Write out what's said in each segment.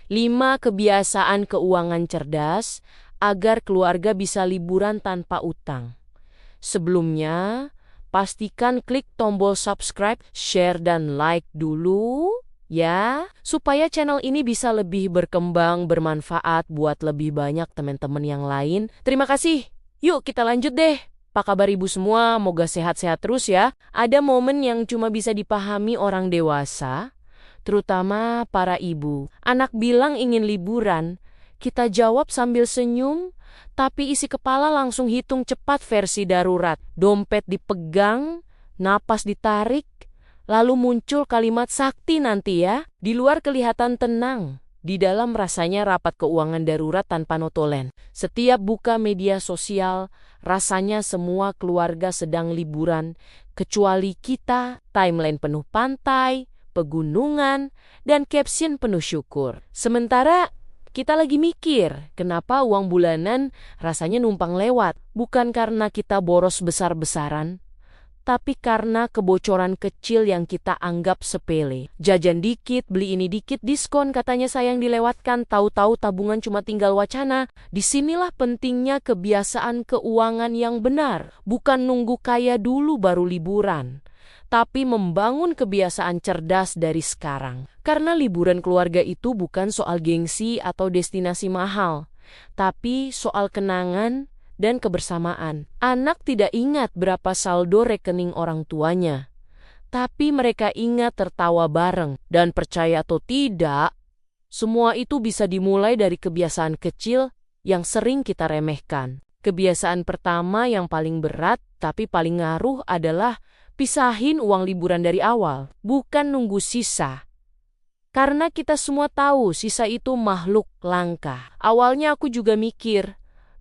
5 kebiasaan keuangan cerdas agar keluarga bisa liburan tanpa utang. Sebelumnya, pastikan klik tombol subscribe, share, dan like dulu ya, supaya channel ini bisa lebih berkembang, bermanfaat buat lebih banyak teman-teman yang lain. Terima kasih. Yuk kita lanjut deh. Apa kabar ibu semua? Moga sehat-sehat terus ya. Ada momen yang cuma bisa dipahami orang dewasa, terutama para ibu. Anak bilang ingin liburan, kita jawab sambil senyum, tapi isi kepala langsung hitung cepat versi darurat. Dompet dipegang, napas ditarik, lalu muncul kalimat sakti nanti ya. Di luar kelihatan tenang, di dalam rasanya rapat keuangan darurat tanpa notolen. Setiap buka media sosial, rasanya semua keluarga sedang liburan, kecuali kita, timeline penuh pantai, pegunungan, dan caption penuh syukur. Sementara kita lagi mikir, kenapa uang bulanan rasanya numpang lewat? Bukan karena kita boros besar-besaran, tapi karena kebocoran kecil yang kita anggap sepele. Jajan dikit, beli ini dikit, diskon katanya sayang dilewatkan, tahu-tahu tabungan cuma tinggal wacana. Disinilah pentingnya kebiasaan keuangan yang benar. Bukan nunggu kaya dulu baru liburan, tapi membangun kebiasaan cerdas dari sekarang. Karena liburan keluarga itu bukan soal gengsi atau destinasi mahal, tapi soal kenangan dan kebersamaan. Anak tidak ingat berapa saldo rekening orang tuanya, tapi mereka ingat tertawa bareng. Dan percaya atau tidak, semua itu bisa dimulai dari kebiasaan kecil yang sering kita remehkan. Kebiasaan pertama yang paling berat tapi paling ngaruh adalah pisahin uang liburan dari awal, bukan nunggu sisa. Karena kita semua tahu sisa itu makhluk langka. Awalnya aku juga mikir,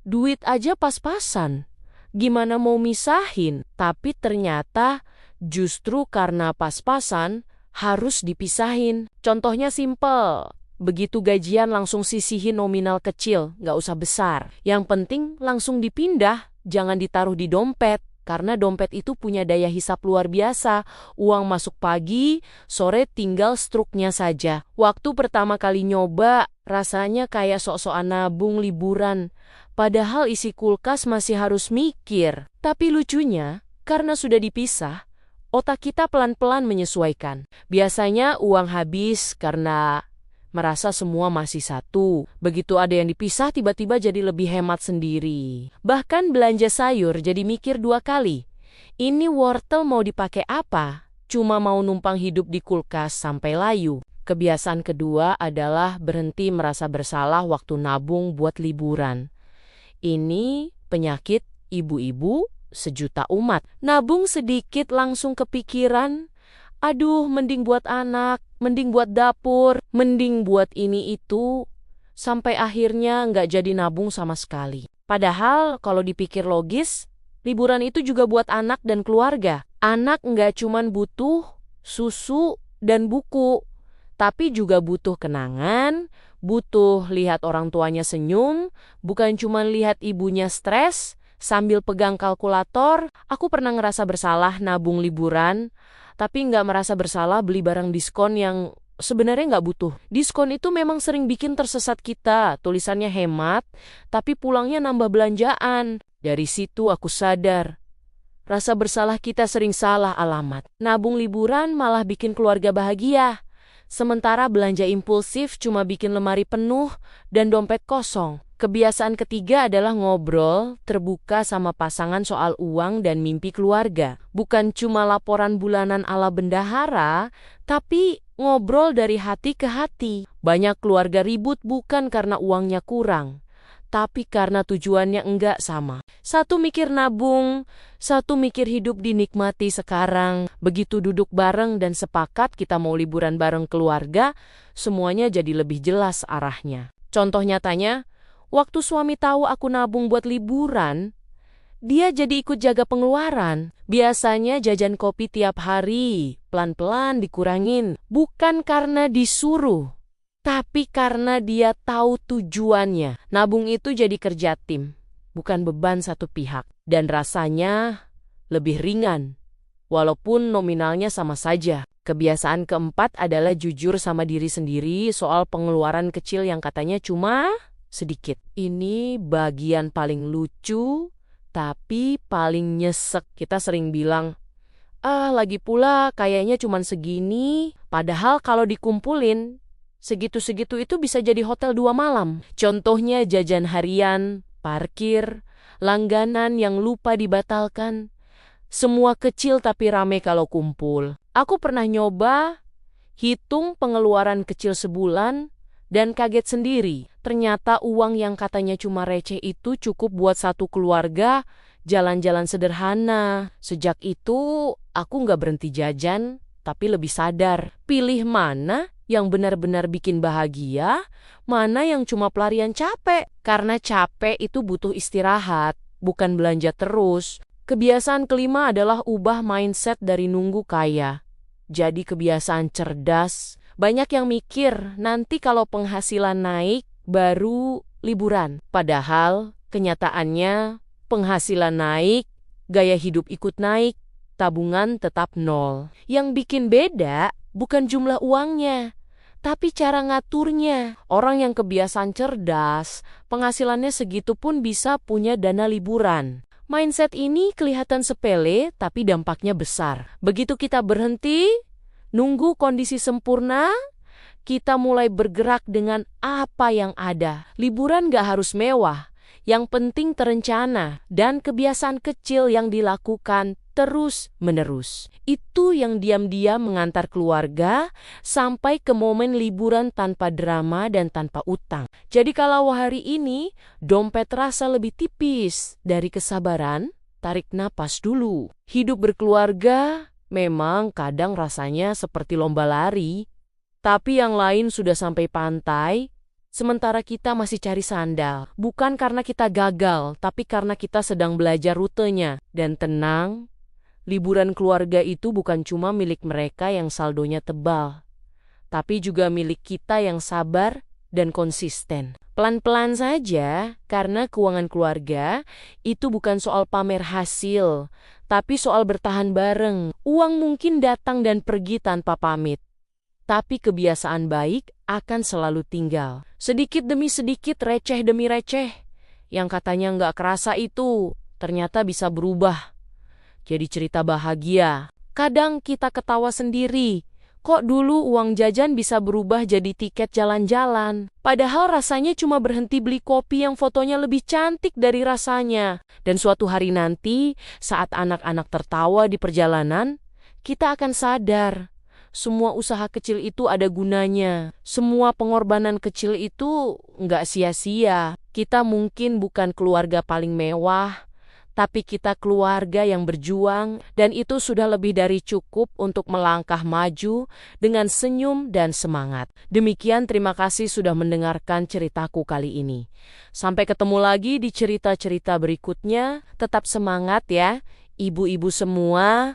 duit aja pas-pasan, gimana mau misahin? Tapi ternyata justru karena pas-pasan harus dipisahin. Contohnya simpel, begitu gajian langsung sisihin nominal kecil, nggak usah besar. Yang penting langsung dipindah, jangan ditaruh di dompet. Karena dompet itu punya daya hisap luar biasa. Uang masuk pagi, sore tinggal struknya saja. Waktu pertama kali nyoba, rasanya kayak sok-sokan nabung liburan. Padahal isi kulkas masih harus mikir. Tapi lucunya, karena sudah dipisah, otak kita pelan-pelan menyesuaikan. Biasanya uang habis karena merasa semua masih satu. Begitu ada yang dipisah, tiba-tiba jadi lebih hemat sendiri. Bahkan belanja sayur jadi mikir 2 kali. Ini wortel mau dipakai apa? Cuma mau numpang hidup di kulkas sampai layu. Kebiasaan kedua adalah berhenti merasa bersalah waktu nabung buat liburan. Ini penyakit ibu-ibu sejuta umat. Nabung sedikit langsung kepikiran, aduh mending buat anak, mending buat dapur, mending buat ini itu, sampai akhirnya nggak jadi nabung sama sekali. Padahal kalau dipikir logis, liburan itu juga buat anak dan keluarga. Anak nggak cuman butuh susu dan buku, tapi juga butuh kenangan, butuh lihat orang tuanya senyum, bukan cuma lihat ibunya stres sambil pegang kalkulator. Aku pernah ngerasa bersalah nabung liburan, tapi nggak merasa bersalah beli barang diskon yang sebenarnya nggak butuh. Diskon itu memang sering bikin tersesat kita, tulisannya hemat, tapi pulangnya nambah belanjaan. Dari situ aku sadar, rasa bersalah kita sering salah alamat. Nabung liburan malah bikin keluarga bahagia. Sementara belanja impulsif cuma bikin lemari penuh dan dompet kosong. Kebiasaan ketiga adalah ngobrol terbuka sama pasangan soal uang dan mimpi keluarga. Bukan cuma laporan bulanan ala bendahara, tapi ngobrol dari hati ke hati. Banyak keluarga ribut bukan karena uangnya kurang, tapi karena tujuannya enggak sama. Satu mikir nabung, satu mikir hidup dinikmati sekarang. Begitu duduk bareng dan sepakat kita mau liburan bareng keluarga, semuanya jadi lebih jelas arahnya. Contoh nyatanya, waktu suami tahu aku nabung buat liburan, dia jadi ikut jaga pengeluaran. Biasanya jajan kopi tiap hari, pelan-pelan dikurangin. Bukan karena disuruh, tapi karena dia tahu tujuannya. Nabung itu jadi kerja tim, bukan beban satu pihak. Dan rasanya lebih ringan, walaupun nominalnya sama saja. Kebiasaan keempat adalah jujur sama diri sendiri soal pengeluaran kecil yang katanya cuma sedikit. Ini bagian paling lucu, tapi paling nyesek. Kita sering bilang, lagi pula kayaknya cuman segini. Padahal kalau dikumpulin, segitu-segitu itu bisa jadi hotel 2 malam. Contohnya jajan harian, parkir, langganan yang lupa dibatalkan. Semua kecil tapi rame kalau kumpul. Aku pernah nyoba hitung pengeluaran kecil sebulan dan kaget sendiri. Ternyata uang yang katanya cuma receh itu cukup buat satu keluarga jalan-jalan sederhana. Sejak itu aku nggak berhenti jajan, tapi lebih sadar. Pilih mana yang benar-benar bikin bahagia, mana yang cuma pelarian capek. Karena capek itu butuh istirahat, bukan belanja terus. Kebiasaan kelima adalah ubah mindset dari nunggu kaya. Jadi kebiasaan cerdas. Banyak yang mikir nanti kalau penghasilan naik baru liburan. Padahal kenyataannya penghasilan naik, gaya hidup ikut naik, tabungan tetap nol. Yang bikin beda bukan jumlah uangnya, tapi cara ngaturnya. Orang yang kebiasaan cerdas, penghasilannya segitu pun bisa punya dana liburan. Mindset ini kelihatan sepele, tapi dampaknya besar. Begitu kita berhenti, nunggu kondisi sempurna, kita mulai bergerak dengan apa yang ada. Liburan gak harus mewah, yang penting terencana, dan kebiasaan kecil yang dilakukan terus-menerus. Itu yang diam-diam mengantar keluarga sampai ke momen liburan tanpa drama dan tanpa utang. Jadi kalau hari ini dompet terasa lebih tipis dari kesabaran, tarik napas dulu. Hidup berkeluarga memang kadang rasanya seperti lomba lari, tapi yang lain sudah sampai pantai, sementara kita masih cari sandal. Bukan karena kita gagal, tapi karena kita sedang belajar rutenya. Dan tenang, liburan keluarga itu bukan cuma milik mereka yang saldonya tebal, tapi juga milik kita yang sabar dan konsisten. Pelan-pelan saja, karena keuangan keluarga itu bukan soal pamer hasil, tapi soal bertahan bareng. Uang mungkin datang dan pergi tanpa pamit, tapi kebiasaan baik akan selalu tinggal. Sedikit demi sedikit, receh demi receh, yang katanya nggak kerasa itu ternyata bisa berubah jadi cerita bahagia. Kadang kita ketawa sendiri, kok dulu uang jajan bisa berubah jadi tiket jalan-jalan. Padahal rasanya cuma berhenti beli kopi yang fotonya lebih cantik dari rasanya. Dan suatu hari nanti, saat anak-anak tertawa di perjalanan, kita akan sadar, semua usaha kecil itu ada gunanya. Semua pengorbanan kecil itu nggak sia-sia. Kita mungkin bukan keluarga paling mewah, tapi kita keluarga yang berjuang, dan itu sudah lebih dari cukup untuk melangkah maju dengan senyum dan semangat. Demikian, terima kasih sudah mendengarkan ceritaku kali ini. Sampai ketemu lagi di cerita-cerita berikutnya. Tetap semangat ya, ibu-ibu semua.